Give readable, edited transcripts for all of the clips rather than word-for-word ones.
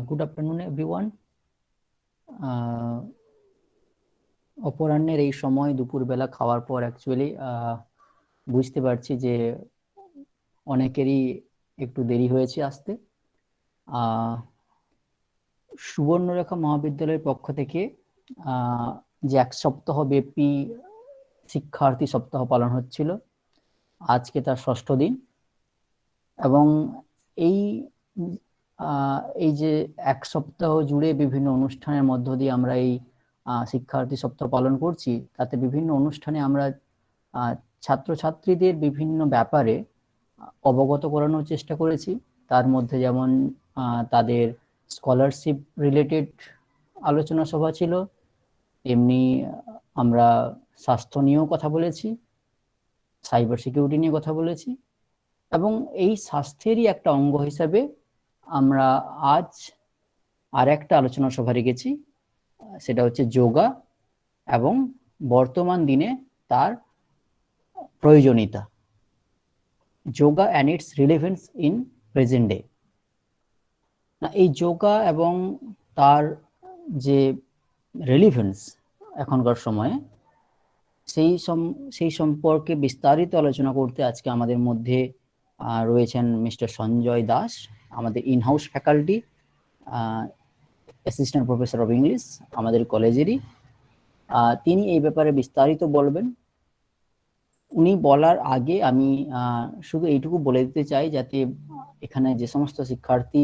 Good afternoon everyone. অপরাহ্নের এই সময় দুপুরবেলা খাওয়ার পর অ্যাকচুয়ালি বুঝতে পারছি যে অনেকেরই একটু দেরি হয়েছে আসতে। সুবর্ণরেখা মহাবিদ্যালয়ের পক্ষ থেকে যে এক সপ্তাহ ব্যাপী শিক্ষার্থী সপ্তাহ পালন হচ্ছিল, আজকে তার 6ষ্ঠ দিন। এবং এই এই যে এক সপ্তাহ জুড়ে বিভিন্ন অনুষ্ঠানের মধ্য দিয়ে আমরা এই শিক্ষার্থী সপ্তাহ পালন করছি, তাতে বিভিন্ন অনুষ্ঠানে আমরা ছাত্রছাত্রীদের বিভিন্ন ব্যাপারে অবগত করানোর চেষ্টা করেছি। তার মধ্যে যেমন তাদের স্কলারশিপ রিলেটেড আলোচনা সভা ছিল, এমনি আমরা স্বাস্থ্য নিয়েও কথা বলেছি, সাইবার সিকিউরিটি নিয়ে কথা বলেছি, এবং এই স্বাস্থ্যেরই একটা অঙ্গ হিসাবে আমরা আজ আর একটা আলোচনা সভা রেখেছি, সেটা হচ্ছে যোগা এবং বর্তমান দিনে তার প্রয়োজনীয়তা, yoga and it's relevance in present day. এই যোগা এবং তার যে রিলেভেন্স এখনকার সময়ে, সেই সম্পর্কে বিস্তারিত আলোচনা করতে আজকে আমাদের মধ্যে রয়েছেন মিস্টার সঞ্জয় দাস, আমাদের in-house faculty, assistant professor of English আমাদের কলেজেরই। তিনি এই ব্যাপারে বিস্তারিত বলবেন। উনি বলার আগে আমি শুধু এইটুকু বলে দিতে চাই, যাতে এখানে যে সমস্ত শিক্ষার্থী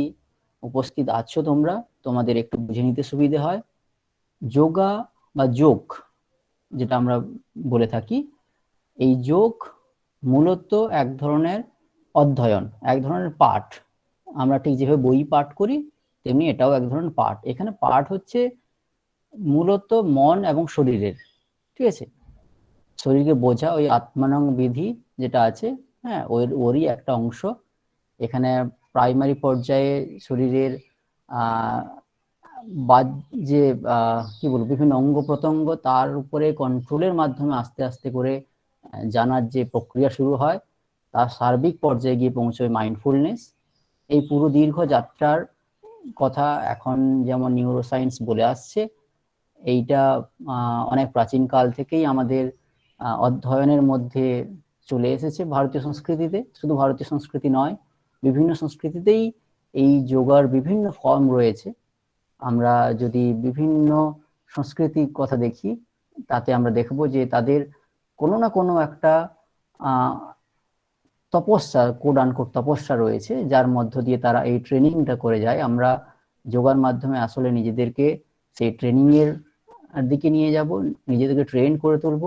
উপস্থিত আছো তোমরা, তোমাদের একটু বুঝে নিতে সুবিধে হয়। যোগা বা যোগ যেটা আমরা বলে থাকি, এই যোগ মূলত এক ধরনের অধ্যয়ন, এক ধরনের পাঠ। আমরা ঠিক যেভাবে বই পাঠ করি তেমনি এটাও এক ধরনের পাঠ। এখানে পাঠ হচ্ছে মূলত মন এবং শরীরের, ঠিক আছে, শরীরকে বোঝা, ওই আত্মানং বিধি যেটা আছে, হ্যাঁ, ওরই একটা অংশ। এখানে প্রাইমারি পর্যায়ে শরীরের যে কি বলবো, বিভিন্ন অঙ্গ প্রত্যঙ্গ, তার উপরে কন্ট্রোলের মাধ্যমে আস্তে আস্তে করে জানার যে প্রক্রিয়া শুরু হয়, তার সার্বিক পর্যায়ে গিয়ে পৌঁছয় মাইন্ডফুলনেস। এই পুরো দীর্ঘ যাত্রার কথা এখন যেমন নিউরোসায়েন্স বলে আসছে, এইটা অনেক প্রাচীন কাল থেকেই আমাদের অধ্যয়নের মধ্যে চলে এসেছে ভারতীয় সংস্কৃতিতে। শুধু ভারতীয় সংস্কৃতি নয়, বিভিন্ন সংস্কৃতিতেই এই যোগার বিভিন্ন ফর্ম রয়েছে। আমরা যদি বিভিন্ন সংস্কৃতির কথা দেখি, তাতে আমরা দেখব যে তাদের কোনো না কোনো একটা তপস্যা, কোড আনকোড তপস্যা রয়েছে, যার মধ্য দিয়ে তারা এই ট্রেনিংটা করে যায়। আমরা যোগার মাধ্যমে আসলে নিজেদেরকে সেই ট্রেনিং এর দিকে নিয়ে যাব, নিজেদেরকে ট্রেন করে তুলব।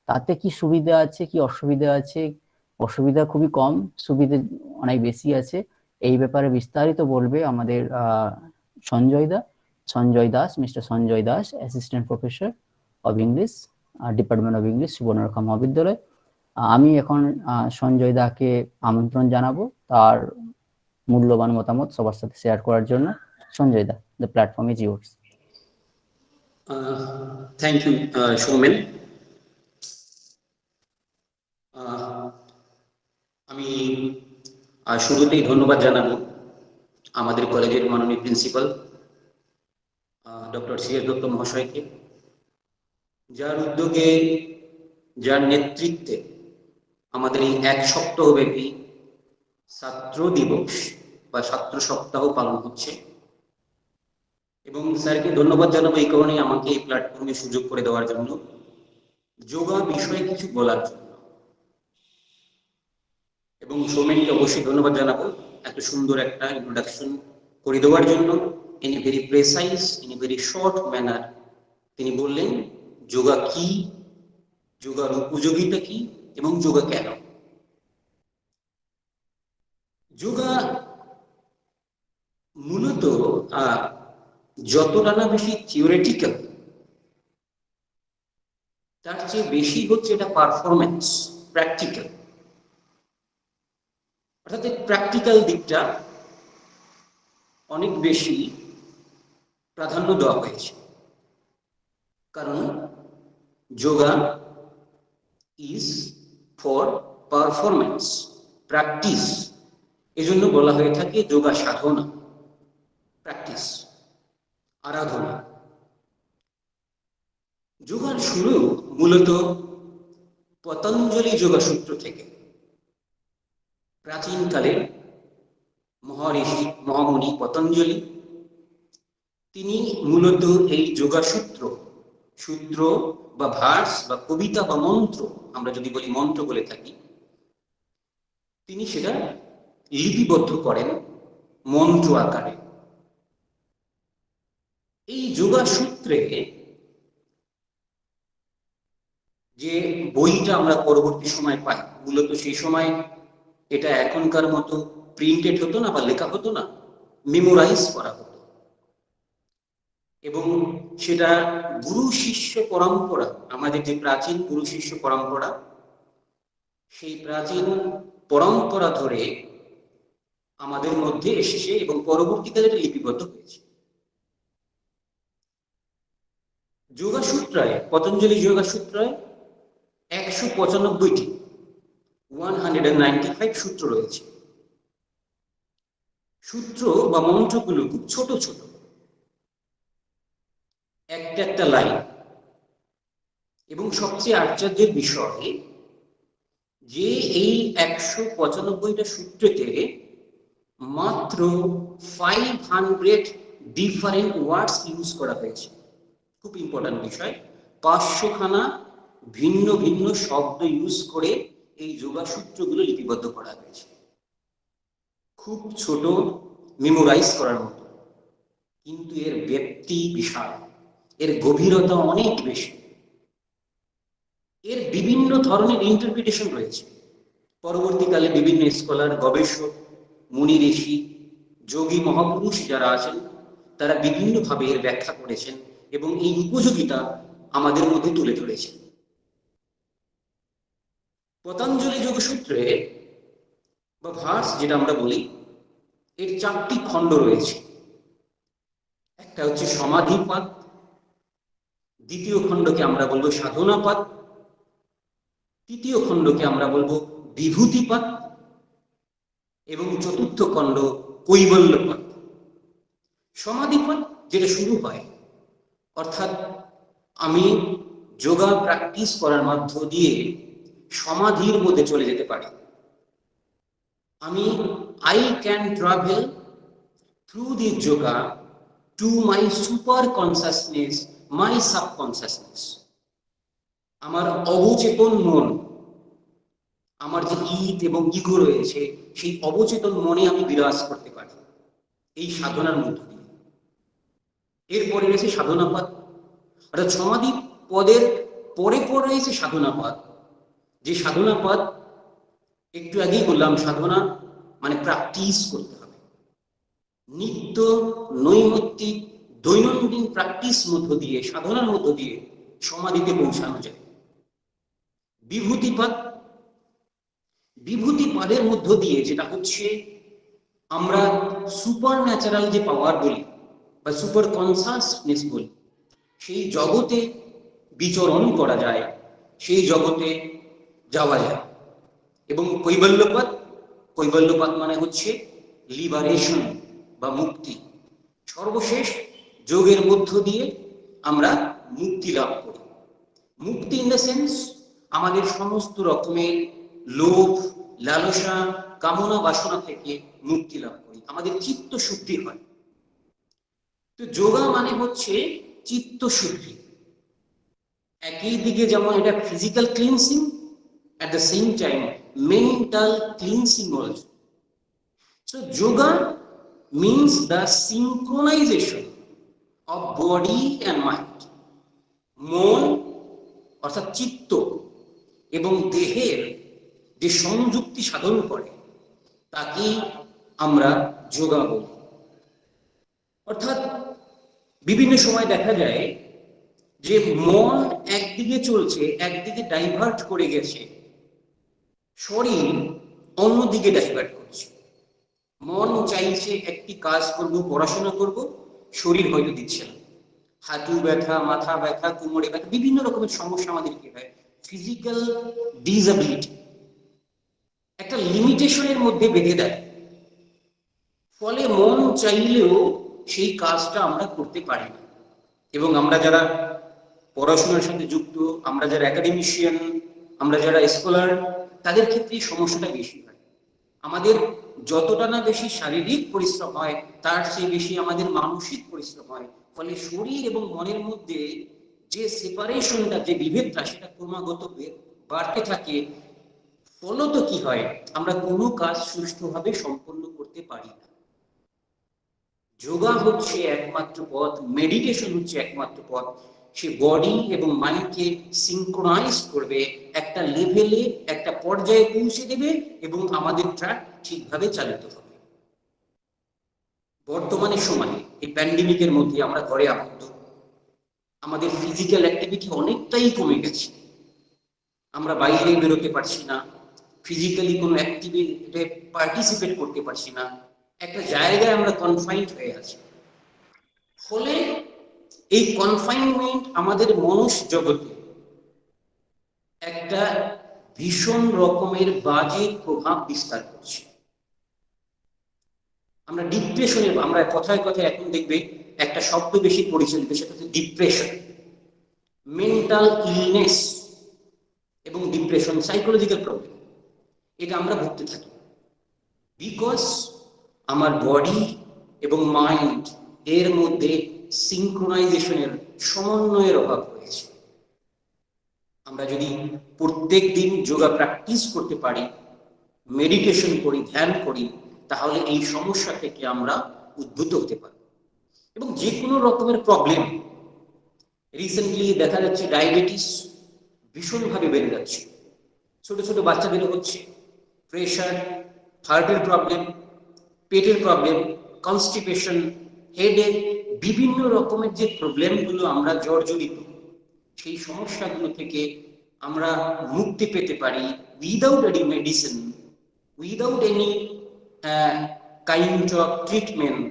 তাতে কি সুবিধা আছে, কি অসুবিধা আছে? অসুবিধা খুবই কম, সুবিধা অনেক বেশি আছে। এই ব্যাপারে বিস্তারিত বলবে আমাদের Sanjay Das, mister Sanjay Das, assistant professor of English, department of English, Subarnarekha মহাবিদ্যালয়। আমি এখন সঞ্জয় দাকে আমন্ত্রণ জানাবো তার মূল্যবান মতামত সবার সাথে শেয়ার করার জন্য। Sanjay da, the platform is yours. Thank you Soumen. আমি শুরুতেই ধন্যবাদ জানাবো আমাদের কলেজের মাননীয় প্রিন্সিপাল ডক্টর সি.এস. দত্ত মহাশয়কে, যার উদ্যোগে, যার নেতৃত্বে আমাদের এই এক সপ্তাহব্যাপী ছাত্র দিবস বা ছাত্র সপ্তাহ পালন হচ্ছে। এবং স্যারকে ধন্যবাদ জানাবো এই কারণে, আমাকে এই প্ল্যাটফর্মে সুযোগ করে দেওয়ার জন্য, যোগা বিষয়ে কিছু বলার জন্য। এবং সৌমেনকে অবশ্যই ধন্যবাদ জানাবো এত সুন্দর একটা ইন্ট্রোডাকশন করে দেওয়ার জন্য। In a very precise, in a very short manner তিনি বললেন যোগা কি, যোগার উপযোগিতা কি, এবং যোগা কেন। যোগা মূলত যতটা না বেশি থিওরিটিক্যাল, তার চেয়ে বেশি হচ্ছে এটা পারফরমেন্স, প্র্যাকটিক্যাল। অর্থাৎ প্র্যাকটিক্যাল দিকটা অনেক বেশি প্রাধান্য দেওয়া হয়েছে, কারণ yoga is for performance, practice. এজন্য বলা হয়ে থাকে যোগা সাধনা। প্র্যাকটিস, আরাধনা। যোগার শুরু মূলত পতঞ্জলি যোগসূত্র থেকে। প্রাচীনকালে মহর্ষি মহামুনি পতঞ্জলি তিনি মূলত এই যোগসূত্র, সূত্র বা ভার্স বা কবিতা বা মন্ত্র, আমরা যদি বলি মন্ত্র বলে থাকি, তিনি সেটা লিপিবদ্ধ করেন মন্ত্র আকারে। এই যোগসূত্রে যে বইটা আমরা পরবর্তী সময় পাই, মূলত সেই সময় এটা এখনকার মতো প্রিন্টেড হতো না বা লেখা হতো না, মেমোরাইজ করা হতো। এবং সেটা গুরু শিষ্য পরম্পরা, আমাদের যে প্রাচীন গুরু শিষ্য পরম্পরা, সেই প্রাচীন পরম্পরা ধরে আমাদের মধ্যে এসেছে এবং পরবর্তীকালে এটা লিপিবদ্ধ হয়েছে। যোগসূত্রায়, পতঞ্জলি যোগসূত্রায় 195টি 195 সূত্র রয়েছে। সূত্র বা মন্ত্রগুলো খুব ছোট ছোট, একটা একটা লাইন। এবং সবচেয়ে আশ্চর্যের বিষয় যে এই 195টা সূত্রতে মাত্র 500 ডিফারেন্ট ওয়ার্ডস ইউজ করা হয়েছে। খুব ইম্পর্টেন্ট বিষয়, 500খানা ভিন্ন ভিন্ন শব্দ ইউজ করে এই যোগসূত্রগুলো লিপিবদ্ধ করা হয়েছে। খুব ছোট, মেমোরাইজ করার মতো, কিন্তু এর ব্যাপ্তি বিশাল, এর গভীরতা অনেক বেশি। এর বিভিন্ন ধরনের ইন্টারপ্রিটেশন রয়েছে। পরবর্তীকালে বিভিন্ন স্কলার, গবেষক, মুনি ঋষি, যোগী মহাপুরুষ যারা আছেন, তারা বিভিন্নভাবে এর ব্যাখ্যা করেছেন এবং এই উপযোগিতা আমাদের মধ্যে তুলে ধরেছেন। পতঞ্জলি যোগসূত্রে বা ভার্স যেটা আমরা বলি, এর 4টি খণ্ড রয়েছে। একটা হচ্ছে সমাধিপাদ, দ্বিতীয় খণ্ডকে আমরা বলবো সাধনাপাদ, তৃতীয় খণ্ডকে আমরা বলবো বিভূতিপাদ এবং চতুর্থ খণ্ড কৈবল্যপাদ। সমাধিপাদ যেটা শুরু হয়, অর্থাৎ আমি যোগা প্র্যাকটিস করার মধ্য দিয়ে সমাধির মধ্যে চলে যেতে পারি। I can travel through the yoga to my super consciousness, my subconsciousness. আমার অবচেতন মন, আমার যে ঈদ এবং ইগো রয়েছে, সেই অবচেতন মনে আমি বিরাজ করতে পারি এই সাধনার মধ্য দিয়ে। এরপরে রয়েছে সাধনাপাদ, অর্থাৎ সমাধি পদের পরে পরে রয়েছে সাধনাপাদ। যে সাধনাপাদ একটু আগেই বললাম, সাধনা মানে প্র্যাকটিস করতে হবে, নিত্য নৈমিত্তিক দৈনন্দিন প্র্যাকটিস মধ্য দিয়ে, সাধনার মধ্য দিয়ে সমাধিতে পৌঁছানো যায়। বিভূতিপাদ, বিভূতিপাদের মধ্য দিয়ে যেটা হচ্ছে আমরা সুপার ন্যাচারাল যে পাওয়ার বলি বা সুপার কনসাসনেস বলি, সেই জগতে বিচরণ করা যায়, সেই জগতে যাওয়া যায়। এবং কৈবল্যপাদ, কৈবল্যপাদ মানে হচ্ছে লিবারেশন বা মুক্তি। সর্বশেষ যোগের মধ্য দিয়ে আমরা মুক্তি লাভ করি। মুক্তি ইন দ্য সেন্স আমাদের সমস্ত রকমের লোভ, লালসা, কামনা, বাসনা থেকে মুক্তি লাভ করি, আমাদের চিত্ত শুদ্ধি হয়। তো যোগা মানে হচ্ছে চিত্ত শুদ্ধি। একই দিকে যেমন এটা physical cleansing, at the same time mental cleansing also. So yoga means the synchronization of body and mind. মন অর্থাৎ চিত্ত এবং দেহের যে সংযুক্তি সাধন করে তাকে আমরা যোগা বলি। অর্থাৎ বিভিন্ন সময় দেখা যায় যে মন একদিকে চলছে, একদিকে ডাইভার্ট করে গেছে, শরীর অন্যদিকে ডাইভার্ট করছে। মন চাইছে একটি কাজ করব, পড়াশোনা করব, শরীর হয়তো দিচ্ছে না। হাঁটু ব্যথা, মাথা ব্যথা, কোমরে ব্যথা, বিভিন্ন রকমের সমস্যা আমাদেরকে হয়। ফিজিক্যাল ডিসএবিলিটি একটা লিমিটেশনের মধ্যে বেঁধে দেয়। ফলে মন চাইলেও সেই কাজটা আমরা করতে পারি না। এবং আমরা যারা পড়াশোনার সাথে যুক্ত, আমরা যারা একাডেমিশিয়ান, আমরা যারা স্কলার, তাদের ক্ষেত্রে সমস্যাটা বেশি হয়। আমাদের যতটা না বেশি শারীরিক পরিশ্রম হয়, তার চেয়ে বেশি আমাদের মানসিক পরিশ্রম হয়। ফলে শরীর এবং মনের মধ্যে যে সেপারেশনটা, যে বিভেদটা, সেটা ক্রমাগত বাড়তে থাকে। ফলত কি হয়, আমরা কোনো কাজ সুষ্ঠুভাবে সম্পন্ন করতে পারি না। যোগা হচ্ছে একমাত্র পথ, মেডিটেশন হচ্ছে একমাত্র পথ, সে বডি এবং মাইন্ডকে সিনক্রোনাইজ করবে, একটা লেভেলে, একটা পর্যায়ে পৌঁছে দেবে এবং আমাদের ট্র্যাক ঠিকভাবে চালিত হবে। বর্তমানে সময়ে এই প্যান্ডেমিকের মধ্যে আমরা ঘরে আবদ্ধ, আমাদের ফিজিক্যাল অ্যাক্টিভিটি অনেকটাই কমে গেছে। আমরা বাইরে বেরোতে পারছি না, ফিজিক্যালি কোনো অ্যাক্টিভিটিতে পার্টিসিপেট করতে পারছি না, একটা জায়গায় আমরা কনফাইন্ড হয়ে আছি। ফলে এই কনফাইনমেন্ট আমাদের মনস জগতে একটা ভীষণ রকমের বাজে প্রভাব বিস্তার করছে। আমরা ডিপ্রেশনে, আমরা কথায় কথায় এখন দেখবে একটা শব্দ বেশি পরিচালিত, সেটা হচ্ছে ডিপ্রেশন, মেন্টাল ইলনেস এবং ডিপ্রেশন, সাইকোলজিক্যাল প্রবলেম। এটা আমরা ভুগতে থাকি বিকজ আমার বডি এবং মাইন্ড এর মধ্যে সিনক্রোনাইজেশনের, সমন্বয়ের অভাব রয়েছে। আমরা যদি প্রত্যেক দিন যোগা প্র্যাকটিস করতে পারি, মেডিটেশন করি, ধ্যান করি, তাহলে এই সমস্যা থেকে আমরা উদ্ভূত হতে পারি। এবং যে কোনো রকমের প্রবলেম, রিসেন্টলি দেখা যাচ্ছে ডায়াবেটিস ভীষণভাবে বেড়ে যাচ্ছে, ছোট ছোট বাচ্চাদেরও হচ্ছে, প্রেশার, হার্টের প্রবলেম, পেটের প্রবলেম, কনস্টিপেশন, হেডেক, বিভিন্ন রকমের যে প্রবলেমগুলো আমরা জর্জরিত, সেই সমস্যাগুলো থেকে আমরা মুক্তি পেতে পারি without any medicine, without any kind of treatment,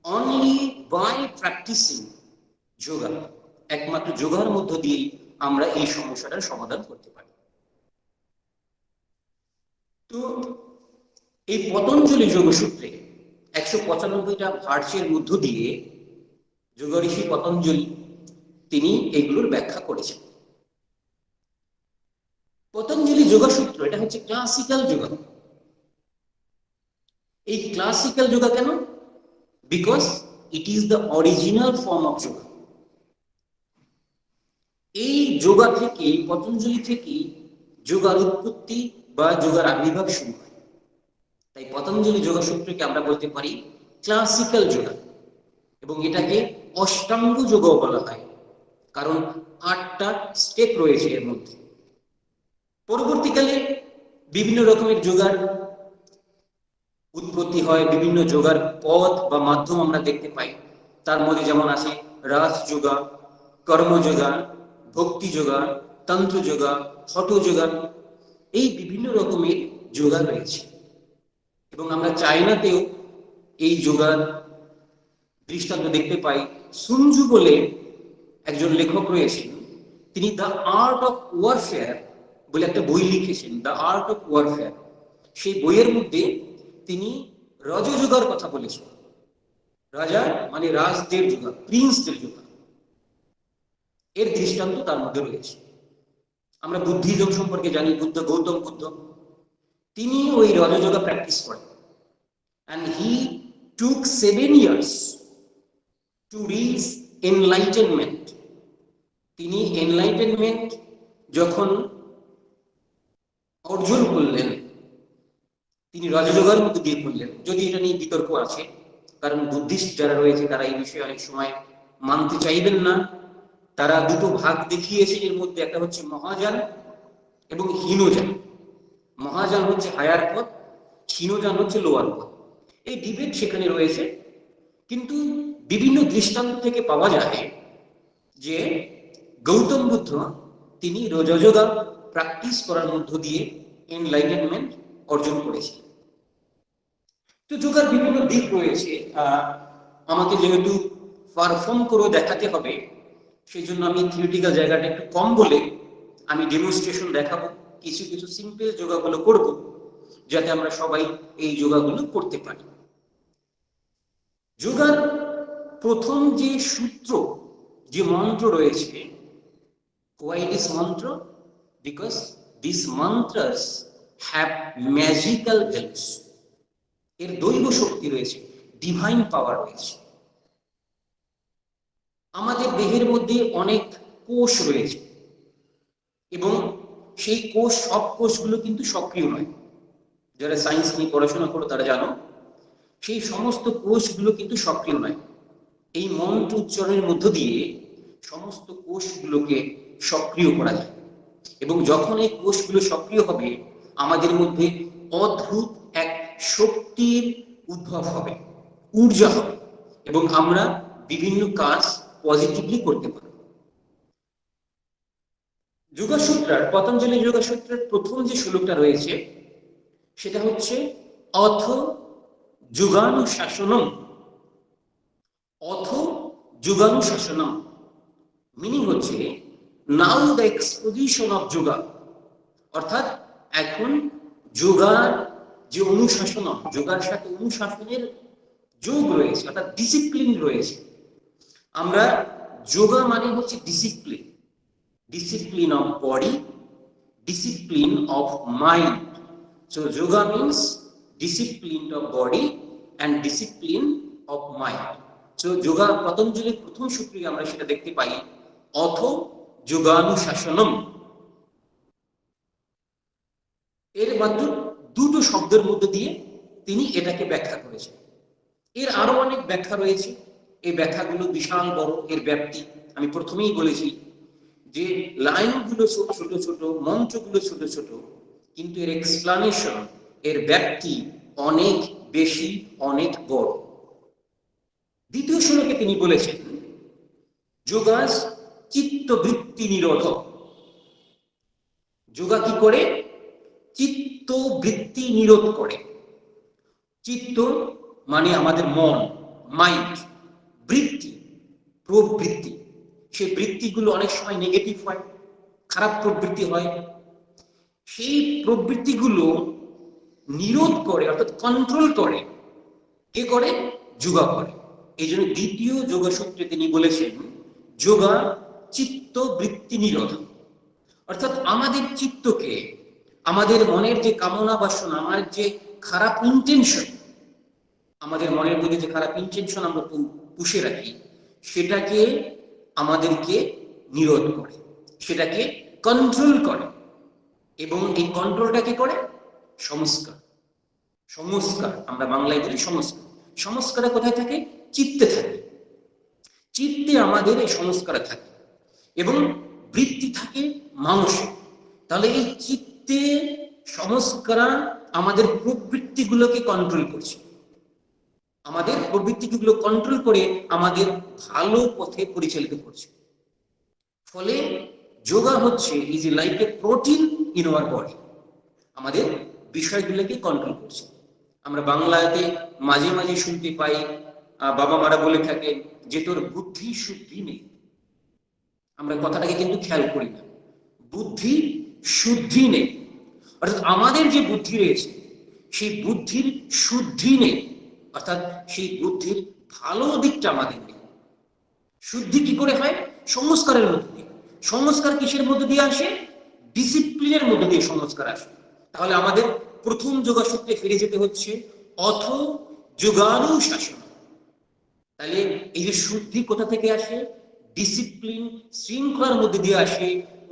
only by practising yoga. একমাত্র যোগার মধ্য দিয়েই আমরা এই সমস্যাটার সমাধান করতে পারি। তো এই পতঞ্জলি যোগসূত্রে 195টা ভার্সের মধ্য দিয়ে যোগ ঋষি পতঞ্জলি তিনি এগুলোর ব্যাখ্যা করেছেন। পতঞ্জলি যোগসূত্র এটা হচ্ছে ক্লাসিক্যাল যোগা। এই ক্লাসিক্যাল যোগা কেন? Because it is the original form of yoga. এই যোগা থেকে, পতঞ্জলি থেকেই যোগার উৎপত্তি বা যোগার আবির্ভাব শুরু হয়। তাই পতঞ্জলি যোগসূত্রকে আমরা বলতে পারি ক্লাসিক্যাল যোগা, এবং এটাকে অষ্টাঙ্গ যোগও বলা হয়, কারণ 8টা স্টেপ রয়েছে এর মধ্যে। পরবর্তীকালে বিভিন্ন রকমের যোগার উৎপত্তি হয়, বিভিন্ন যোগার পথ বা মাধ্যম আমরা দেখতে পাই। তার মধ্যে যেমন আছে রাজ যোগা, কর্মযোগা, ভক্তি যোগা, তন্ত্র যোগা, হঠ যোগা, এই বিভিন্ন রকমের যোগা রয়েছে। এবং আমরা চায়নাতেও এই যোগার দৃষ্টান্ত দেখতে পাই। সুনজু বলে একজন লেখক রয়েছেন, তিনি দ্য আর্ট অফ ওয়ারফেয়ার বলে একটা বই লিখেছেন, দ্য আর্ট অফ ওয়ারফেয়ার। সেই বইয়ের মধ্যে তিনি রজযোগার কথা বলেছেন। রাজা মানে রাজদের যোগা, প্রিন্সদের যোগা, এর দৃষ্টান্ত তার মধ্যে রয়েছে। আমরা বুদ্ধিজম সম্পর্কে জানি, গৌতম বুদ্ধ তিনি ওই রজযোগা প্র্যাকটিস করেন, and he took 7 years to reach enlightenment. তিনি এনলাইটেনমেন্ট যখন অর্জন করলেন, তিনি রাজযোগার মধ্যে দিয়ে করলেন। যদি এটা নিয়ে বিতর্ক আছে, কারণ বুদ্ধিস্ট যারা রয়েছে তারা এই বিষয়ে অনেক সময় মানতে চাইবেন না। তারা দুটো ভাগ দেখিয়েছে এর মধ্যে, একটা হচ্ছে মহাযান এবং হীনযান। মহাযান হচ্ছে হায়ার পথ, হীনযান হচ্ছে লোয়ার পথ। এই ডিবেট সেখানে রয়েছে, কিন্তু বিভিন্ন দৃষ্টান্ত থেকে পাওয়া যায় যে গৌতম বুদ্ধ তিনি রজযোগা প্র্যাকটিস করার মধ্য দিয়ে এনলাইটেনমেন্ট অর্জন করেছিলেন। তো যোগার বিভিন্ন দিক রয়েছে, আমাকে যেহেতু পারফর্ম করে দেখাতে হবে, সেই জন্য আমি থিওরিটিক্যাল জায়গাটা একটু কম বলে আমি ডেমনস্ট্রেশন দেখাবো, কিছু কিছু সিম্পল যোগাগুলো করব, যাতে আমরা সবাই এই যোগাগুলো করতে পারি। যোগার প্রথম যে সূত্র, যে মন্ত্র রয়েছে, why this mantra? Because these mantras have magical values. এর দৈব শক্তি রয়েছে, ডিভাইন পাওয়ার রয়েছে। আমাদের দেহের মধ্যে অনেক কোষ রয়েছে এবং সেই কোষ, সব কোষগুলো কিন্তু সক্রিয় নয়। যারা সায়েন্স নিয়ে পড়াশোনা করো তারা জানো, সেই সমস্ত কোষগুলো কিন্তু সক্রিয় নয়। এই মন্ত্র উচ্চারণের মধ্য দিয়ে সমস্ত কোষগুলোকে সক্রিয় করা যায় এবং যখন এই কোষগুলো সক্রিয় হবে আমাদের মধ্যে অদ্ভুত এক শক্তির উদ্ভব হবে, ঊর্জা হবে এবং আমরা বিভিন্ন কাজ পজিটিভলি করতে পারব। যোগসূত্রার, পতঞ্জলি যোগসূত্রের প্রথম যে শ্লোকটা রয়েছে সেটা হচ্ছে অথ যুগানুশাসনম। অথ যুগানুশাসনম মিনিং হচ্ছে নাও দ্য এক্সপোজিশন অফ যোগা, অর্থাৎ এখন যোগার যে অনুশাসন, যোগার সাথে অনুশাসনের যোগ রয়েছে, অর্থাৎ ডিসিপ্লিন রয়েছে। আমরা যোগা মানে হচ্ছে discipline, discipline of body, discipline of mind. So yoga means discipline of body and discipline of mind. So yoga, পতঞ্জলির প্রথম সূত্রে আমরা সেটা দেখতে পাই, অথ যোগানুশাসনম। এর মাত্র দুটো শব্দের মধ্যে দিয়ে তিনি এটাকে ব্যাখ্যা করেছেন। এর আরো অনেক ব্যাখ্যা রয়েছে, এই ব্যাখ্যাগুলো বিশাল বড়, এর ব্যাপ্তি। আমি প্রথমেই বলেছি যে লাইনগুলো ছোট ছোট, মন্ত্রগুলো ছোট ছোট, কিন্তু এর এক্সপ্লানেশন, এর ব্যাপ্তি অনেক বেশি, অনেক বড়। দ্বিতীয় শ্লোকে তিনি বলেছেন যোগাস চিত্তবৃত্তি নিরোধক। যোগা কি করে? চিত্তবৃত্তি নিরোধ করে। চিত্ত মানে আমাদের মন, মাইন্ড, বৃত্তি, প্রবৃত্তি। সেই বৃত্তিগুলো অনেক সময় নেগেটিভ হয়, খারাপ প্রবৃত্তি হয়। সেই প্রবৃত্তিগুলো নিরোধ করে, অর্থাৎ কন্ট্রোল করে। কে করে? যোগা করে। এই জন্য দ্বিতীয় যোগসূত্রে তিনি বলেছেন যোগা চিত্তবৃত্তি নিরোধ, অর্থাৎ আমাদের চিত্তকে, আমাদের মনের যে কামনা বাসনা, আমার যে খারাপ ইন্টেনশন, আমাদের মনের মধ্যে যে খারাপ ইন্টেনশন আমরা পুষে রাখি, সেটাকে আমাদেরকে নিরোধ করে, সেটাকে কন্ট্রোল করে। এবং এই কন্ট্রোলটা কি করে? সংস্কার। সংস্কার আমরা বাংলায় বলি সংস্কার। সংস্কারে কোথায় থাকে? চিত্তে থাকে। চিত্তে আমাদের এই সংস্কার থাকে এবং বৃত্তি থাকে মানুষে। তাহলে এই চিত্তে সংস্কার আমাদের প্রবৃত্তিগুলোকে কন্ট্রোল করছে, আমাদের প্রবৃত্তিগুলো কন্ট্রোল করে আমাদের ভালো পথে পরিচালিত করছে। ফলে যোগা হচ্ছে is like a protein in our body, আমাদের বিষয়গুলোকে কন্ট্রোল করছে। আমরা বাংলাতে মাঝে মাঝে শুনতে পাই, বাবা মারা বলে থাকে যে তোর বুদ্ধি শুদ্ধি নেই। আমরা কথাটাকে কিন্তু খেয়াল করি না, বুদ্ধি শুদ্ধি নেই, অর্থাৎ আমাদের যে বুদ্ধি রয়েছে সেই বুদ্ধির শুদ্ধি নেই, অর্থাৎ সেই বুদ্ধির ভালো দিকটা আমাদের নেই। শুদ্ধি কি করে হয়? সংস্কারের মধ্যে দিয়ে। সংস্কার কিসের মধ্যে দিয়ে আসে? ডিসিপ্লিনের মধ্যে দিয়ে সংস্কার আসে। তাহলে আমাদের প্রথম যোগসূত্রে ফিরে যেতে হচ্ছে অথ যোগানুশাসন। তাহলে এই যে শুদ্ধি কোথা থেকে আসে? ডিসিপ্লিন, শৃঙ্খলার মধ্যে দিয়ে আসে,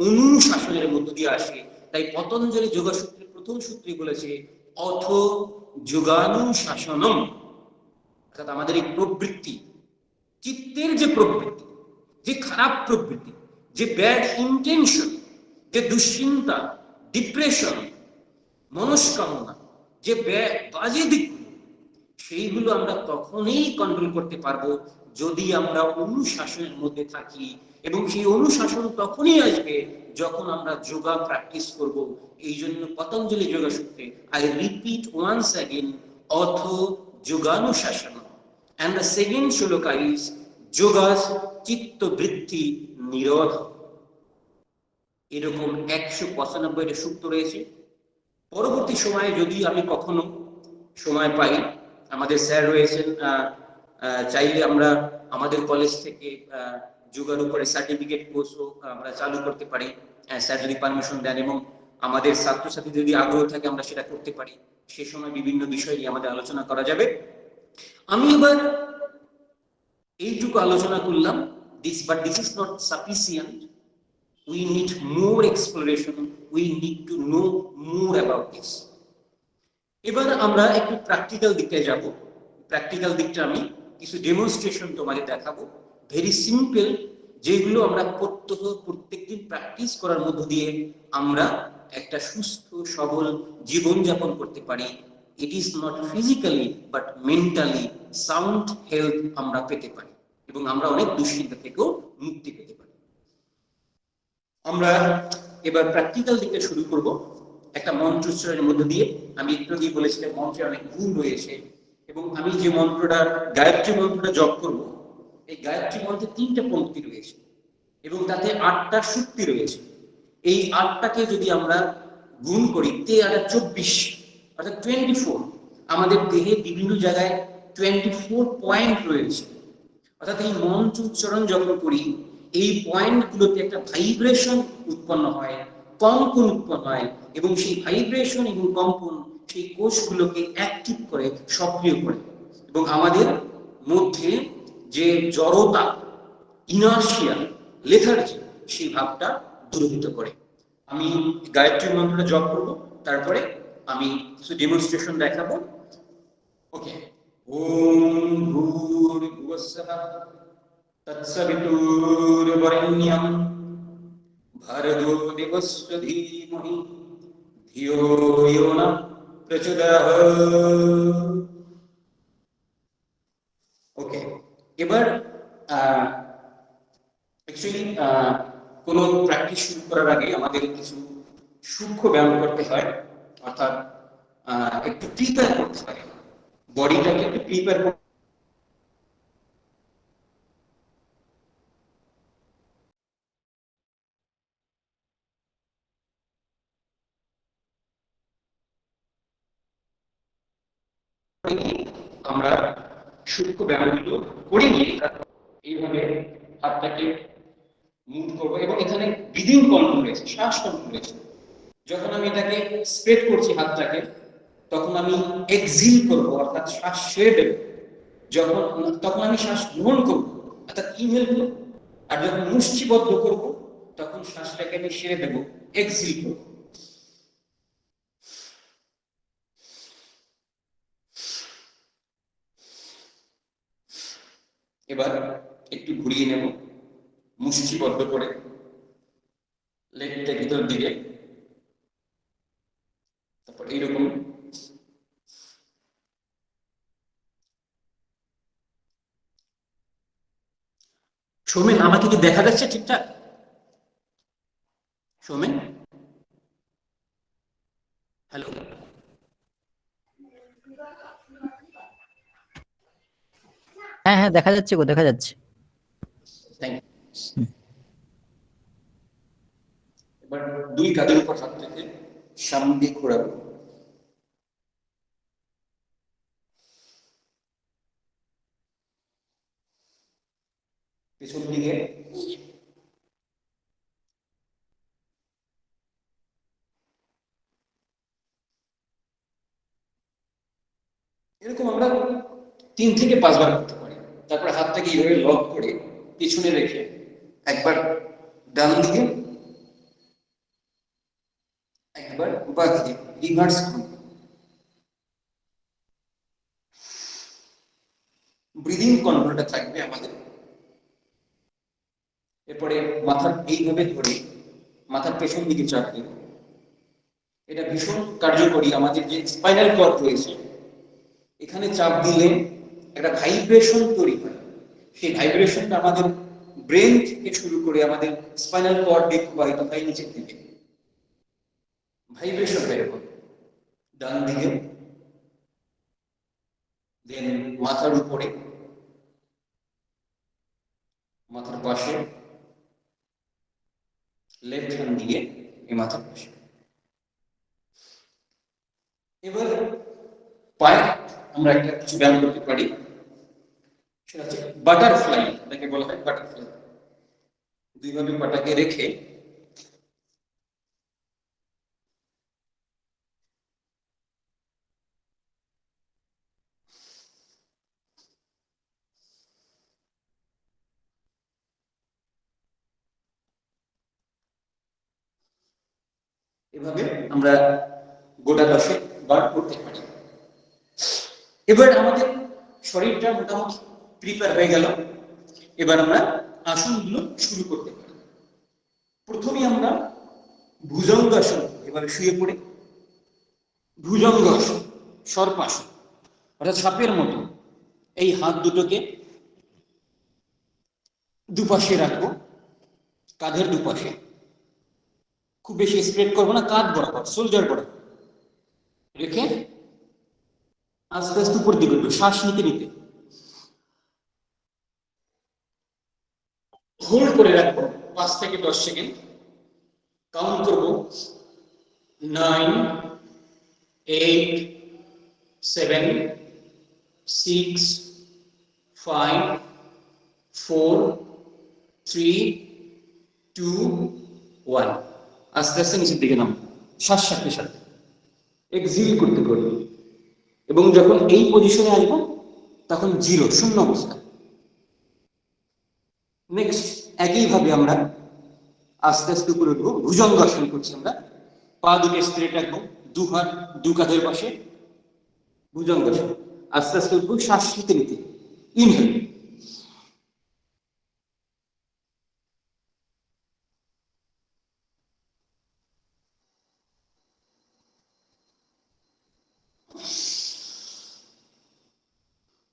অনুশাসনের মধ্যে দিয়ে আসে। তাই পতঞ্জলি যোগসূত্রের প্রথম সূত্রে বলেছে অথ যোগানুশাসনম, অর্থাৎ আমাদের এই প্রবৃত্তি, চিত্তের যে প্রবৃত্তি, যে খারাপ প্রবৃত্তি, যে ব্যাড ইন্টেনশন, যে দুশ্চিন্তা, ডিপ্রেশন, মনস্কামনা, যে বাজে দিকগুলো, সেইগুলো আমরা তখনই কন্ট্রোল করতে পারবো যদি আমরা অনুশাসনের মধ্যে থাকি। এবং সেই অনুশাসন তখনই আসবে যখন আমরা যোগা প্র্যাকটিস করব। এই জন্য পতঞ্জলি যোগসূত্রে, আই রিপিট ওয়ান্স অ্যাগেন, অথ যোগানুশাসন। And the second shloka is যোগাস চিত্তবৃত্তি নিরোধ। এরকম 195টা সূত্র রয়েছে। পরবর্তী সময়ে যদি আমি কখনো সময় পাই, আমাদের স্যার রয়েছেন, চাইলে আমরা আমাদের কলেজ থেকে যোগার উপরে সার্টিফিকেট কোর্সও আমরা চালু করতে পারি, স্যার যদি পারমিশন দেন, এবং আমাদের ছাত্রছাত্রী যদি আগ্রহ থাকে আমরা সেটা করতে পারি। সে সময় বিভিন্ন বিষয় নিয়ে আমাদের আলোচনা করা যাবে। আমি এবার এইটুকু আলোচনা করলাম, but this is not sufficient. We need more exploration, we need to know more about this. এবার আমরা একটু প্র্যাকটিক্যাল দিকে যাব। প্র্যাকটিক্যাল দিকটা আমি কিছু ডেমনস্ট্রেশন তোমাদের দেখাবো, ভেরি সিম্পল, যেগুলো আমরা প্রত্যেকদিন প্র্যাকটিস করার মধ্য দিয়ে আমরা একটা সুস্থ সবল জীবনযাপন করতে পারি। It is not physically but mentally sound health আমরা পেতে পারি, এবং আমরা অনেক দুশ্চিন্তা থেকেও মুক্তি পেতে পারি। আমরা এবার প্র্যাকটিক্যাল দিকে শুরু করব একটা মন্ত্র উচ্চারণের মধ্যে দিয়ে। আমি একটু আগে বলেছিলাম মন্ত্রে অনেক গুণ রয়েছে, এবং আমি যে মন্ত্রটা গায়ত্রী মন্ত্রটা জপ করব, এই গায়ত্রী মন্ত্রে 3টে পংক্তি রয়েছে এবং তাতে 8টা শক্তি রয়েছে। এই 8টাকে যদি আমরা গুণ করি 24, অর্থাৎ 24, আমাদের দেহে বিভিন্ন জায়গায় 24 পয়েন্ট রয়েছে। অর্থাৎ এই মন্ত্র উচ্চারণ যখন করি এই পয়েন্টগুলোতে একটা ভাইব্রেশন উৎপন্ন হয়, কম্পন উৎপন্ন হয়, এবং সেই ভাইব্রেশন এবং কম্পন সেই কোষগুলোকে অ্যাক্টিভ করে, সক্রিয় করে, এবং আমাদের মধ্যে যে জড়তা, ইনার্শিয়া, লেথার্জি, সেই ভাবটা দূরীভূত করে। আমি গায়ত্রী মন্ত্রটা জপ করব, তারপরে আমি কিছু ডেমনস্ট্রেশন দেখাবো। ওকে। ওম ভূর্ভুবস্সুঃ তৎসবিতুর্বরেণ্যং ভর্গো দেবস্য ধীমহি ধিয়ো ইয়ো নঃ প্রচোদয়াৎ। ওকে, এবার অ্যাকচুয়ালি কোনো প্র্যাকটিস শুরু করার আগে আমাদের কিছু সূক্ষ্ম ব্যায়াম করতে হয়, অর্থাৎ একটু প্রিপেয়ার করতে হয়, বডিটাকে একটু প্রিপেয়ার করতে আমরা সূক্ষ্ম ব্যায়ামগুলো করে নিয়ে এইভাবে হাতটাকে মুভ করবো, এবং এখানে ব্রিদিং কন্ট্রোল রয়েছে, শ্বাস কন্ট্রোল রয়েছে। যখন আমি এটাকে স্প্রেড করছি হাতটাকে, তখন আমি এক্সিল করবো, অর্থাৎ শ্বাস ছেড়ে দেবো। তখন আমি শ্বাস গ্রহণ করবো, অর্থাৎ ইনহেল করবো। আর যখন মুষ্টিবদ্ধ করবো তখন শ্বাসটাকে আমি ছেড়ে দেবো, এক্সিল করবো। এবার একটু ঘুরিয়ে নেব মুষ্টিবদ্ধ করে, লেগটা ভিতর দিকে, তারপর এইরকম সৌমেন, আমাকে কি দেখা যাচ্ছে ঠিকঠাক? সৌমেন, হ্যালো? হ্যাঁ হ্যাঁ, দেখা যাচ্ছে গো, দেখা যাচ্ছে। Thank you. এবার 2 কাঁধের উপর হাত রেখে সামনে দিয়ে ঘোরাবো। পেছন দিকে এরকম আমরা 3 থেকে 5 বার করতে পারি। তারপর হাতটাকে এইভাবে লক করে পিছনে রেখে একবার ডান দিকে, একবার বাঁ দিকে রিভার্স করুন। ব্রিদিং কন্ট্রোলটা থাকবে আমাদের। এরপরে মাথার এইভাবে ধরে মাথার পেছন দিকে চাপ দেব। এটা ভীষণ কার্যকরী। আমাদের যে স্পাইনাল কর্ড রয়েছে, এখানে চাপ দিলে একটা ভাইব্রেশন তৈরি হয়। সেই ভাইব্রেশনটা আমাদের ব্রেন থেকে শুরু করে আমাদের স্পাইনাল কর্ডে প্রবাহিত হয় নিচের দিকে, ভাইব্রেশন বের হয়। ডান দিকে, দেন মাথার উপরে, মাথার পাশে, লেফট হ্যান্ড দিয়ে এই মাথার পাশে। এবার পায়ে আমরা একটা কিছু ব্যায়াম করতে পারি। সেটা হচ্ছে বাটারফ্লাই, এটাকে বলা হয় বাটারফ্লাই। দুইভাবে পাটাকে রেখে এভাবে আমরা গোটা 10 বার করতে পারি। এবার আমাদের শরীরটা মোটামুটি প্রিপেয়ার হয়ে গেল, এবার আমরা আসনগুলো শুরু করতে পারি। প্রথমে আমরা ভুজঙ্গাসন, এভাবে শুয়ে পড়ে ভুজঙ্গাসন, সর্পাসন অর্থাৎ সাপের মতো এই হাত দুটোকে দুপাশে রাখবো, কাঁধের দুপাশে, খুব বেশি স্প্রেড করবো না, কাঁধ বরাবর, শোল্ডার বরাবর রেখে আস্তে আস্তে উপর দিকে উঠবো, শ্বাস নিতে নিতে হোল্ড করে রাখবো 5 থেকে 10 সেকেন্ড। কাউন্ট করবো 9, 8, 7, 6, 5, 4, 3, 2, 1। আস্তে আস্তে নিচের দিকে নাম, শ্বাস সাথে সাথে এক্সিল করতে করবে, এবং যখন এই পজিশনে আসবো তখন 0, শূন্য অবস্থা। নেক্সট একইভাবে আমরা আস্তে আস্তে উপরে উঠবো, ভুজঙ্গাসন করছি আমরা, পা দুটো স্ট্রেট রাখবো, দু হাত দু কাঁধের পাশে, ভুজঙ্গাসন। আস্তে আস্তে উঠবো, শ্বাস নিতে নিতে, ইনহেল,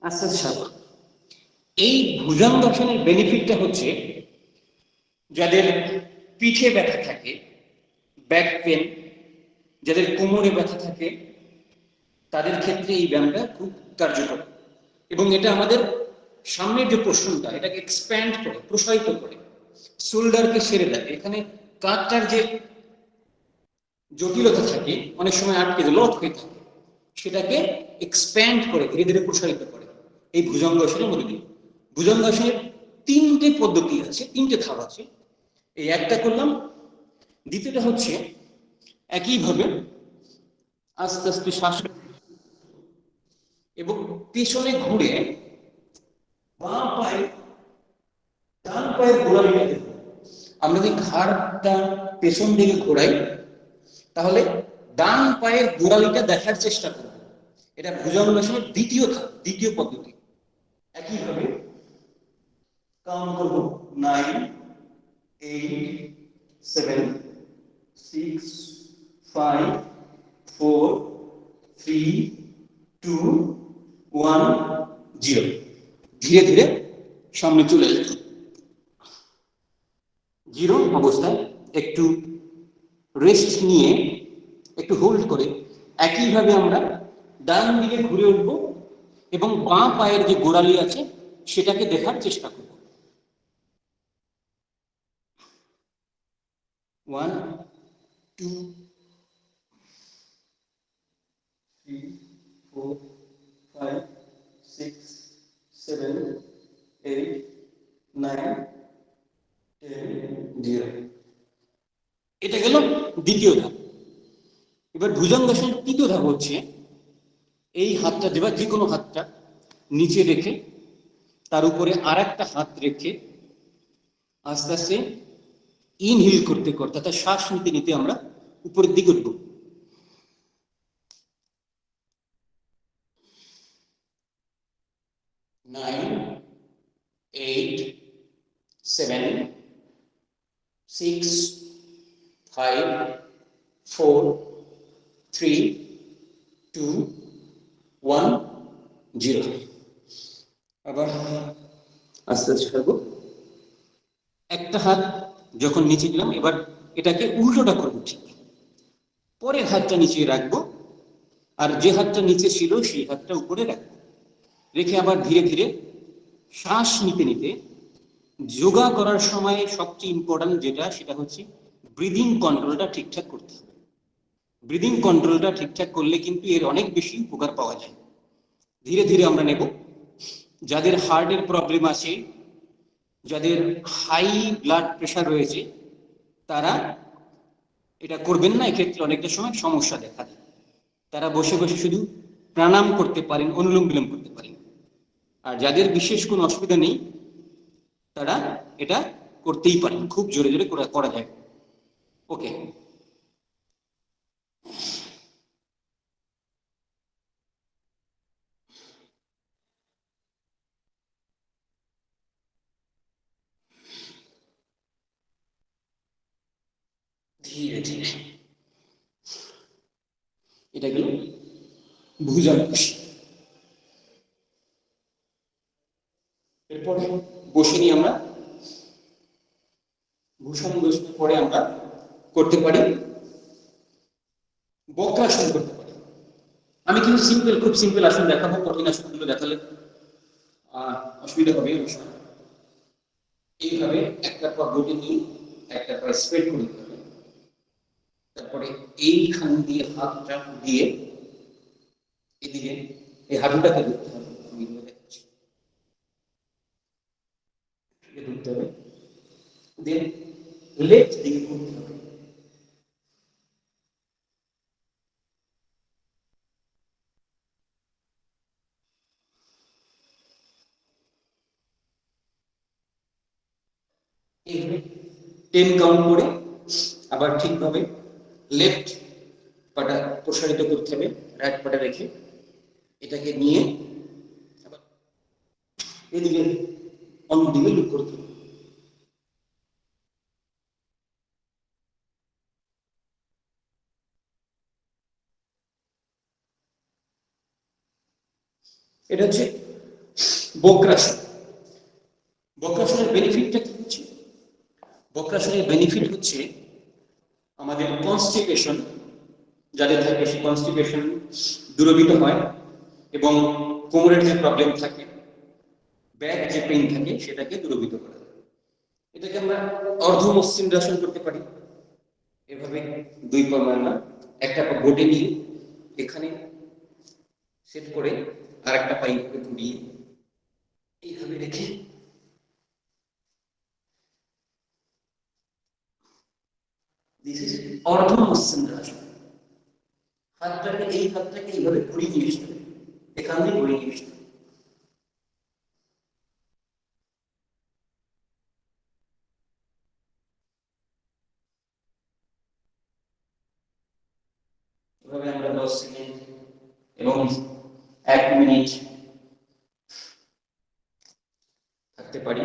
আস্তে আস্তে শ্বাস। এই ভুজঙ্গাসনের বেনিফিটটা হচ্ছে যাদের পিঠে ব্যথা থাকে, ব্যাক পেন, যাদের কোমরে ব্যথা থাকে, তাদের ক্ষেত্রে এই ব্যায়ামটা খুব কার্যকর, এবং এটা আমাদের সামনের যে পোর্শনটা এটাকে এক্সপ্যান্ড করে, প্রসারিত করে, শোল্ডারকে সেরে দেয়। এখানে কাঁধটার যে জটিলতা থাকে, অনেক সময় আটকে লক হয়ে থাকে, সেটাকে এক্সপ্যান্ড করে, ধীরে ধীরে প্রসারিত করে এই ভুজঙ্গাসনের মধ্যে দিয়ে। ভুজঙ্গাসনের 3টে পদ্ধতি আছে, 3টে ধাপ আছে। এই একটা করলাম, দ্বিতীয়টা হচ্ছে একইভাবে আস্তে আস্তে শ্বাস এবং পেছনে ঘুরে বাঁ পায়ে ডান পায়ের গোড়ালিটা দেখব। আমরা যদি ঘাড়টা পেছন দিকে ঘোরাই তাহলে ডান পায়ের গোড়ালিটা দেখার চেষ্টা করব। এটা ভুজঙ্গাসনের দ্বিতীয় পদ্ধতি। একইভাবে কাউন্ট করব 9, 8, 7, 6, 5, 4, 3, 2, 1, 0। ধীরে ধীরে সামনে চলে যাবে, 0 অবস্থায় একটু রেস্ট নিয়ে, একটু হোল্ড করে একইভাবে আমরা ডান দিকে ঘুরে উঠবো এবং বাঁ পায়ের যে গোড়ালি আছে সেটাকে দেখার চেষ্টা করব। 1, 2, 3, 4, 5, 6, 7, 8, 9, 10, 0। এটা গেল দ্বিতীয় ধাপ। এবার ভুজঙ্গাসনের তৃতীয় ধাপ হচ্ছে এই হাতটা, যে কোনো হাতটা নিচে রেখে তার উপরে আর একটা হাত রেখে আস্তে আস্তে ইনহেল করতে করতে, অর্থাৎ শ্বাস নিতে নিতে আমরা উপরের দিকে উঠবো। 9, 8, 7, 6, 5, 4, 3, 2, 1, 0। আবার আস্তে আস্তে ছাড়বো। একটা হাত যখন নিচে দিলাম, এবার এটাকে উল্টোটা করবো, ঠিক পরের হাতটা নিচে রাখবো, আর যে হাতটা নিচে ছিল সেই হাতটা উপরে রাখবো, রেখে আবার ধীরে ধীরে শ্বাস নিতে নিতে। যোগা করার সময় সবচেয়ে ইম্পর্টেন্ট যেটা, সেটা হচ্ছে ব্রিদিং কন্ট্রোলটা ঠিকঠাক করতে হবে। ব্রিদিং কন্ট্রোলটা ঠিকঠাক করলে কিন্তু এর অনেক বেশি উপকার পাওয়া যায়। ধীরে ধীরে আমরা নেব, যাদের হার্টের প্রবলেম আছে, যাদের হাই ব্লাড প্রেশার রয়েছে, তারা এটা করবেন না। এক্ষেত্রে অনেকটা সময় সমস্যা দেখা দেয়। তারা বসে বসে শুধু প্রাণায়াম করতে পারেন, অনুলোম বিলোম করতে পারেন। আর যাদের বিশেষ কোনো অসুবিধা নেই, তারা এটা করতেই পারেন, খুব জোরে জোরে করা যায়। ওকে, ধীরে ধীরে। এটা গেল ভুজঙ্গাসন। এরপরে বসে নিয়ে আমরা ভূষঙ্গাসনের পরে আমরা করতে পারি বক্রাসন করতে পারি। আমি কিন্তু খুব সিম্পল আসন দেখাবো, কঠিন আসনগুলো দেখালে অসুবিধা হবে। এইভাবে একটা পা গোটে নিয়ে একটা পা স্প্রেড করে দিতে হবে। তারপরে এইখান দিয়ে হাতটা দিয়ে এদিকে এই হাঁটুটাকে ধরতে হবে। আমি দেখাচ্ছি, ধরতে হবে, দেন লেফট দিকে করতে হবে। এইভাবে 10 কাউন্ট করে আবার ঠিকভাবে লেফট পাটা প্রসারিত করতে হবে, রাইট পাটা রেখে এটাকে নিয়ে আবার এদিকে অন্যদিকে লুক করতে হবে। এটা হচ্ছে বক্রাসন। বক্রাসনের বেনিফিটটা কি হচ্ছে? বক্রাসনের বেনিফিট হচ্ছে আমাদের কনস্টিপেশন যাদের থাকে, সেই কনস্টিপেশন দূরীভূত হয় এবং কোমরের যে প্রবলেম থাকে, ব্যাক যে পেইন থাকে, সেটাকে দূরীভূত করে। এটাকে আমরা অর্ধ মসৃণাসন করতে পারি। এভাবে দুই পা আমরা একটা পা গোটে নিয়ে এখানে সেট করে আর একটা পা এইভাবে ঘুরিয়ে এইভাবে রেখে দিস ইজ অর্ধ মসৃণাসন। হাতটাকে এইভাবে ঘুরিয়ে নিয়ে আসতে হবে, এখান দিয়ে ঘুরিয়ে নিয়ে আসতে হবে। এভাবে আমরা 10 সেকেন্ড এবং 1 মিনিট থাকতে পারি।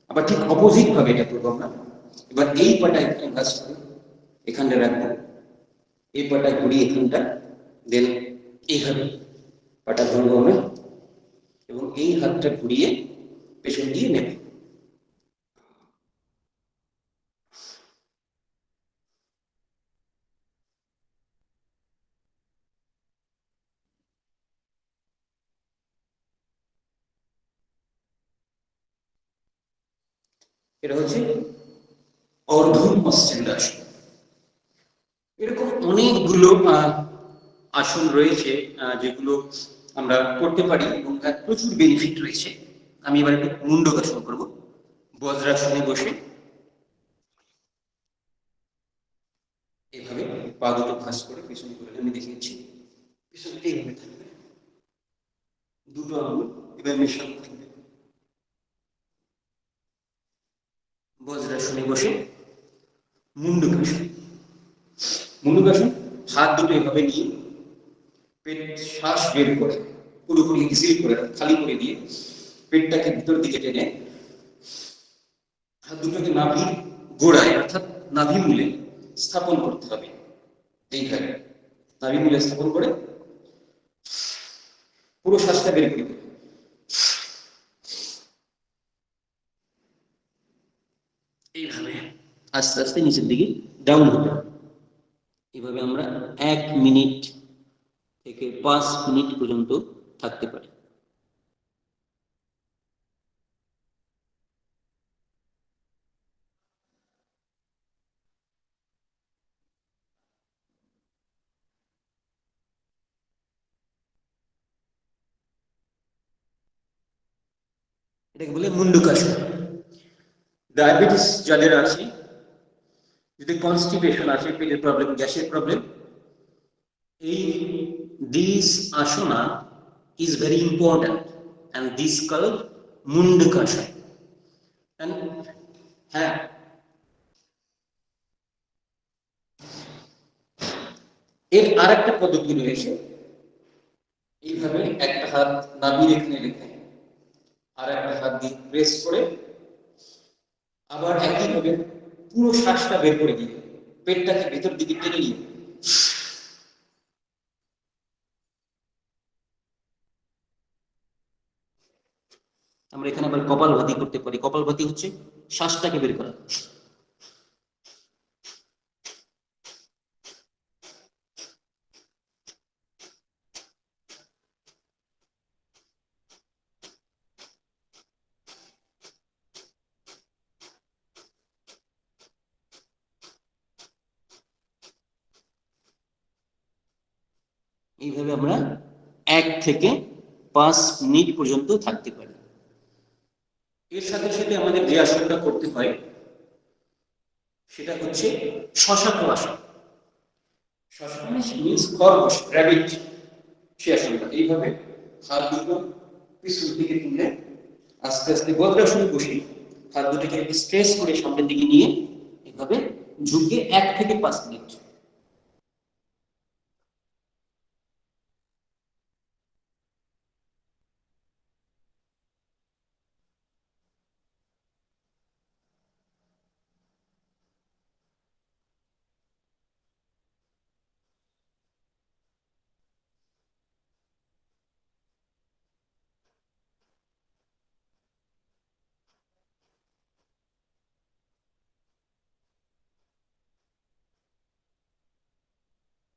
আবার ঠিক অপোজিট ভাবে এটা করবো আমরা। এবার এই পাটা এখানে ভাঁজ করে এখানটা রাখবো, এই পাটা ঘুরিয়ে এখানটা, দেন এইভাবে পাটা ধরবো আমরা এবং এই হাতটা ঘুরিয়ে পেছন দিয়ে নেব। এটা হচ্ছে অর্ধ মস্তিষ্কাসন। এরকম অনেকগুলো আসন রয়েছে যেগুলো আমরা করতে পারি এবং তার প্রচুর বেনিফিট রয়েছে। আমি এবার একটু মুন্ডকাসন করব। বজ্রাসনে বসে এভাবে পা দুটো ভাঁজ করে পিছনে করে আমি দেখিয়েছি, পিছনে এইভাবে থাকবে, দুটো আঙুল এবার মেশানো থাকবে। বজ্রাসনে বসে মুন্ডকাসন। মুন্ডকাসন হাত দুটো এভাবে নিয়ে পেট শ্বাস বের করে পুরোপুরি এক্সিল করে খালি করে দিয়ে পেটটাকে ভিতর দিকে টেনে হাত দুটোকে নাভির গোড়ায় অর্থাৎ নাভি মূলে স্থাপন করতে হবে। এইভাবে নাভি মূলে স্থাপন করে পুরো শ্বাসটা বের করে দেবে। এইভাবে আস্তে আস্তে নিচের দিকে ডাউন হবে। এইভাবে আমরা 1 মিনিট থেকে 5 মিনিট পর্যন্ত থাকতে পারি। এটাকে বলে মুন্ডুকাসন। ডায়াবেটিস যাদের আছে, যদি কনস্টিপেশন আছে, পেটের প্রবলেম, গ্যাসের প্রবলেম, এই this আসনা is very important and this called mundukasana. And হ্যাঁ, এর আর একটা পদ্ধতি রয়েছে। এইভাবে একটা হাত নাভির এখানে রেখে আর একটা হাত দিয়ে প্রেস করে আবার একইভাবে পুরো শ্বাসটা বের করে দিয়ে পেটটাকে ভেতর দিকে টেনে নিয়ে আমরা এখানে আবার কপালভাতি করতে পারি। কপালভাতি হচ্ছে শ্বাসটাকে বের করা। এইভাবে আমরা 1 থেকে 5 মিনিট পর্যন্ত থাকতে পারি। এর সাথে সাথে আমাদের যে আসনটা করতে হয় সেটা হচ্ছে শশাক আসন। শশাক মিন্স খরগোশ, র্যাবিট, সে আসনটা। এইভাবে হাত দুটো পিছন দিকে তুলে আস্তে আস্তে বজ্রাসনে বসে হাত দুটোকে স্ট্রেস করে সামনের দিকে নিয়ে এভাবে ঝুঁকে 1 থেকে 5 মিনিট।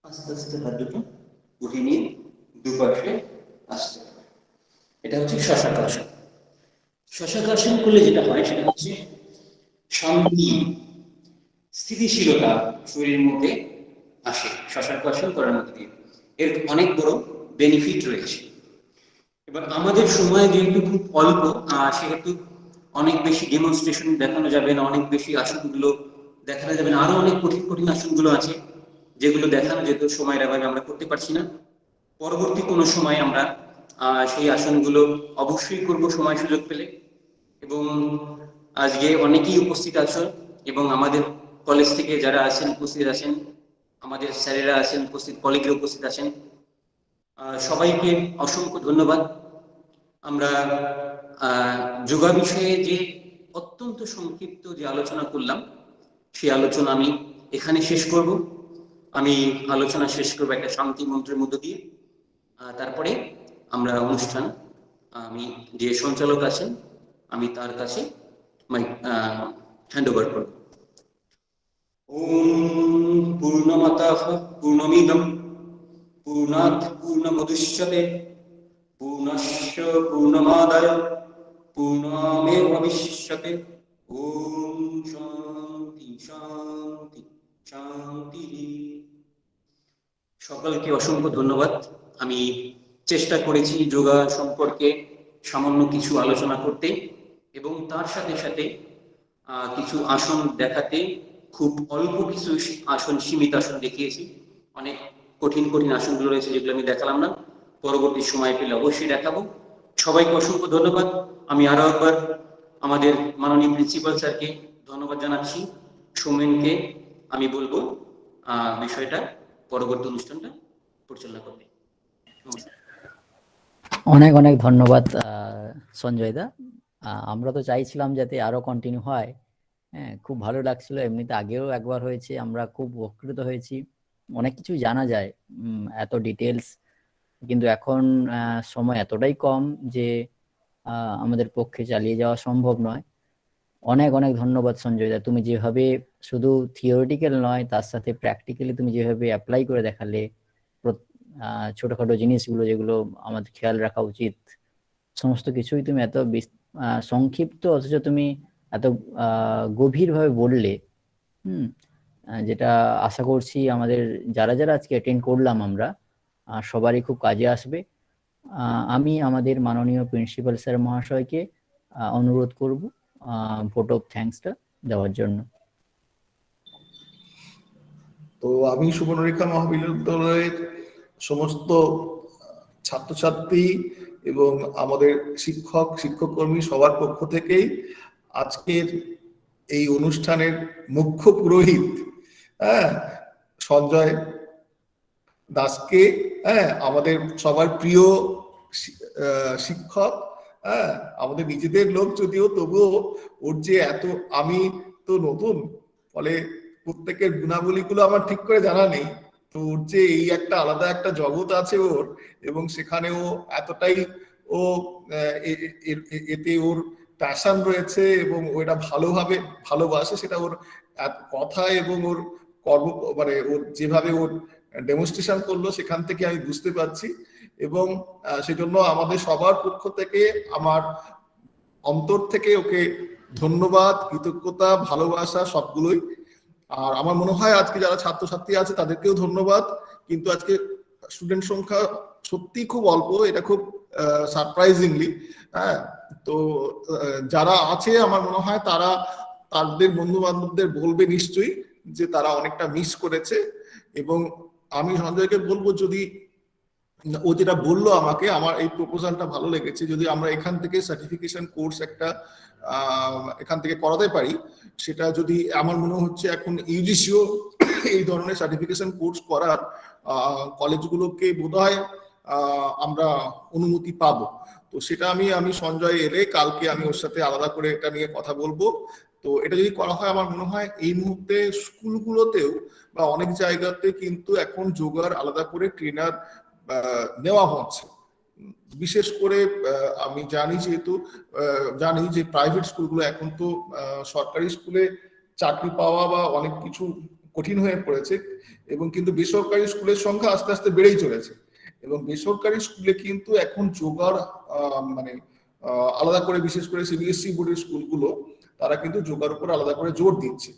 আস্তে আস্তে হাত দুটো উঠিয়ে নিয়ে দুপাশে আসতে হবে। এটা হচ্ছে শশাক আসন। শশাক আসন করলে যেটা হয় সেটা হচ্ছে শান্তি, স্থিতিশীলতা শরীরের মধ্যে আসে শশাক আসন করার মধ্যে দিয়ে। এর অনেক বড় বেনিফিট রয়েছে। এবার আমাদের সময় যেহেতু খুব অল্প, সেহেতু অনেক বেশি ডেমনস্ট্রেশন দেখানো যাবে না, অনেক বেশি আসনগুলো দেখানো যাবে না। আরো অনেক কঠিন কঠিন আসনগুলো আছে যেগুলো দেখানো যেত, সময়ের অভাবে আমরা করতে পারছি না। পরবর্তী কোনো সময় আমরা সেই আসনগুলো অবশ্যই করব সময় সুযোগ পেলে। এবং আজকে অনেকেই উপস্থিত আছো এবং আমাদের কলেজ থেকে যারা আছেন উপস্থিত আছেন, আমাদের স্যারেরা আছেন উপস্থিত, কলিগরা উপস্থিত আছেন, সবাইকে অসংখ্য ধন্যবাদ। আমরা যোগা বিষয়ে যে অত্যন্ত সংক্ষিপ্ত যে আলোচনা করলাম সেই আলোচনা আমি এখানে শেষ করব। আমি আলোচনা শেষ করবো একটা শান্তি মন্ত্রের মধ্য দিয়ে। তারপরে আমরা অনুষ্ঠান, আমি যে সঞ্চালক আছেন আমি তার কাছে হ্যান্ড ওভার করব। ওম পূর্ণমাদাঃ পূর্ণমিদং পূর্ণাৎ পূর্ণমুদচ্যতে পূর্ণস্য পূর্ণমাদায় পূর্ণমেবাবশিষ্যতে। ওম শান্তি শান্তি শান্তি। সকলকে অসংখ্য ধন্যবাদ। আমি চেষ্টা করেছি যোগা সম্পর্কে সামান্য কিছু আলোচনা করতে এবং তার সাথে সাথে কিছু আসন দেখাতে। খুব অল্প কিছু আসন, সীমিত আসন দেখিয়েছি। অনেক কঠিন কঠিন আসনগুলো রয়েছে যেগুলো আমি দেখালাম না, পরবর্তী সময় পেলে অবশ্যই দেখাবো। সবাইকে অসংখ্য ধন্যবাদ। আমি আরো একবার আমাদের মাননীয় প্রিন্সিপাল স্যারকে ধন্যবাদ জানাচ্ছি। সৌমেনকে আমি বলবো বিষয়টা পরবর্তী অনুষ্ঠানটা পরিচালনা করবে। নমস্কার। অনেক অনেক ধন্যবাদ সঞ্জয় দা। আমরা তো চাইছিলাম যাতে আরো কন্টিনিউ হয়। হ্যাঁ, খুব ভালো লাগছিল। এমনিতে আগেও একবার হয়েছে, আমরা খুব উপকৃত হয়েছি, অনেক কিছু জানা যায় এত ডিটেলস। কিন্তু এখন সময় এতটাই কম যে আমাদের পক্ষে চালিয়ে যাওয়া সম্ভব নয়। অনেক অনেক ধন্যবাদ সঞ্জয় দা, তুমি যেভাবে শুধু থিওরিটিক্যাল নয় তার সাথে প্র্যাকটিক্যালি তুমি যেভাবে অ্যাপ্লাই করে দেখালে ছোটখাটো জিনিসগুলো যেগুলো আমাদের খেয়াল রাখা উচিত, সমস্ত কিছুই তুমি এত সংক্ষিপ্ত অথচ তুমি এত গভীরভাবে বললে। হুম যেটা আশা করছি আমাদের যারা যারা আজকে অ্যাটেন্ড করলাম আমরা সবারই খুব কাজে আসবে। আমি আমাদের মাননীয় প্রিন্সিপাল স্যার মহাশয়কে অনুরোধ করব ভোট অফ থ্যাঙ্কসটা দেওয়ার জন্য। তো আমি সুবর্ণরেখা মহাবিদ্যালয়ের সমস্ত ছাত্রছাত্রী এবং আমাদের শিক্ষককর্মী সবার পক্ষ থেকেই আজকের এই অনুষ্ঠানের মুখ্য পুরোহিত সঞ্জয় দাসকে, আমাদের সবার প্রিয় শিক্ষক, আমাদের নিজেদের লোক যদিও, তবুও ওর যে এত, আমি তো নতুন, ফলে প্রত্যেকের গুণাবলীগুলো আমার ঠিক করে জানা নেই, তো ওর যে এই একটা আলাদা একটা জগৎ আছে ওর, এবং সেখানে ও এতটাই ও এতে ওর প্যাশন রয়েছে এবং ও এটা ভালোভাবে ভালোবাসে, সেটা ওর কথা এবং ওর কর্ম, মানে ওর যেভাবে ওর ডেমনস্ট্রেশন করলো সেখান থেকে আমি বুঝতে পারছি। এবং সেজন্য আমাদের সবার পক্ষ থেকে আমার অন্তর থেকে ওকে ধন্যবাদ, কৃতজ্ঞতা, ভালোবাসা সবগুলোই। আর আমার মনে হয় আজকে যারা ছাত্রছাত্রী আছে তাদেরকেও ধন্যবাদ, কিন্তু আজকে স্টুডেন্ট সংখ্যা সত্যি খুব অল্প, এটা খুব সারপ্রাইজিংলি। তো যারা আছে আমার মনে হয় তারা তাদের বন্ধু বান্ধবদের বলবে নিশ্চয়ই যে তারা অনেকটা মিস করেছে। এবং আমি সঞ্জয়কে বলবো, যদি ও যেটা বললো আমাকে, আমার এই প্রপোজালটা ভালো লেগেছে, যদি আমরা এখান থেকে সার্টিফিকেশন কোর্স একটা এখান থেকে করাতে পারি, সেটা যদি, আমার মনে হচ্ছে এখন ইউজিসিও এই ধরনের সার্টিফিকেশন কোর্স করার কলেজগুলোকে বোধহয় আমরা অনুমতি পাবো। তো সেটা আমি সঞ্জয় এলে কালকে আমি ওর সাথে আলাদা করে এটা নিয়ে কথা বলবো। তো এটা যদি করা হয়, আমার মনে হয় এই মুহূর্তে স্কুলগুলোতেও বা অনেক জায়গাতে কিন্তু এখন যোগার আলাদা করে ট্রেনার নেওয়া হচ্ছে। বিশেষ করে আমি জানি, যেহেতু জানি যে প্রাইভেট স্কুলগুলো এখন তো সরকারি স্কুলে চাকরি পাওয়া বা অনেক কিছু কঠিন হয়ে পড়েছে, এবং কিন্তু বেসরকারি স্কুলের সংখ্যা আস্তে আস্তে বেড়েই চলেছে। এবং বেসরকারি স্কুলে কিন্তু এখন যোগার মানে আলাদা করে, বিশেষ করে সিবিএসসি বোর্ডের স্কুলগুলো, তারা কিন্তু যোগার উপর আলাদা করে জোর দিচ্ছে।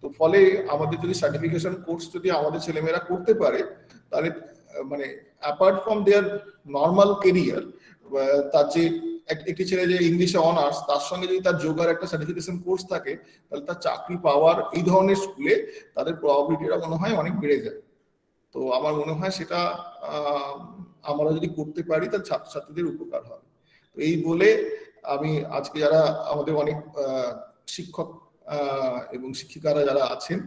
তো ফলে আমাদের যদি সার্টিফিকেশন কোর্স যদি আমাদের ছেলেমেয়েরা করতে পারে, তাহলে মানে apart from their normal career, তার যে একটি ছেলে যে ইংলিশে অনার্স, তার সঙ্গে যদি তার যোগার একটা সার্টিফিকেশন কোর্স থাকে, তাহলে তার চাকরি পাওয়ার এই ধরনের স্কুলে তাদের প্রবাবিলিটিটা মনে হয় অনেক বেড়ে যায়। তো আমার মনে হয় সেটা আমরা যদি করতে পারি, তার ছাত্রছাত্রীদের উপকার হবে। তো এই বলে আমি আজকে যারা আমাদের অনেক শিক্ষক এবং শিক্ষিকারা যারা আছেন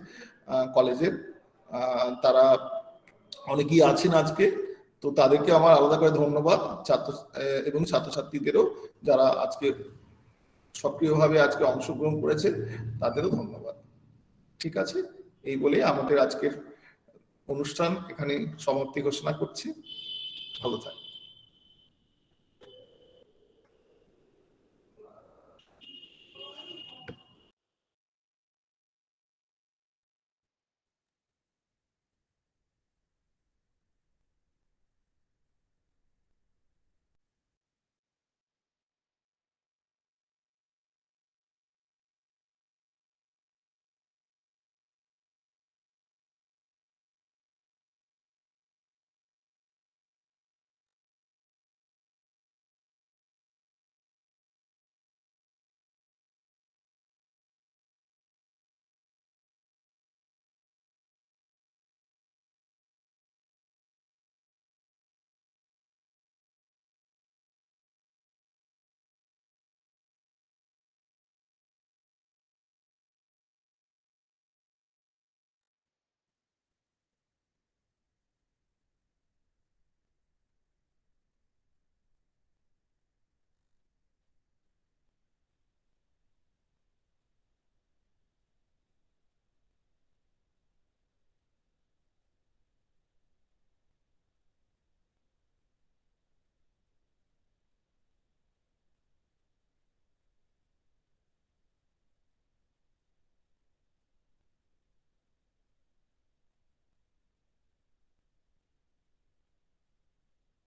কলেজের, তারা অনেকেই আছেন আজকে, তো তাদেরকে আমার আলাদা করে ধন্যবাদ, এবং ছাত্রছাত্রীদেরও যারা আজকে সক্রিয়ভাবে আজকে অংশগ্রহণ করেছে তাদেরও ধন্যবাদ। ঠিক আছে, এই বলে আমাদের আজকের অনুষ্ঠান এখানে সমাপ্তি ঘোষণা করছি। ভালো থাকবেন।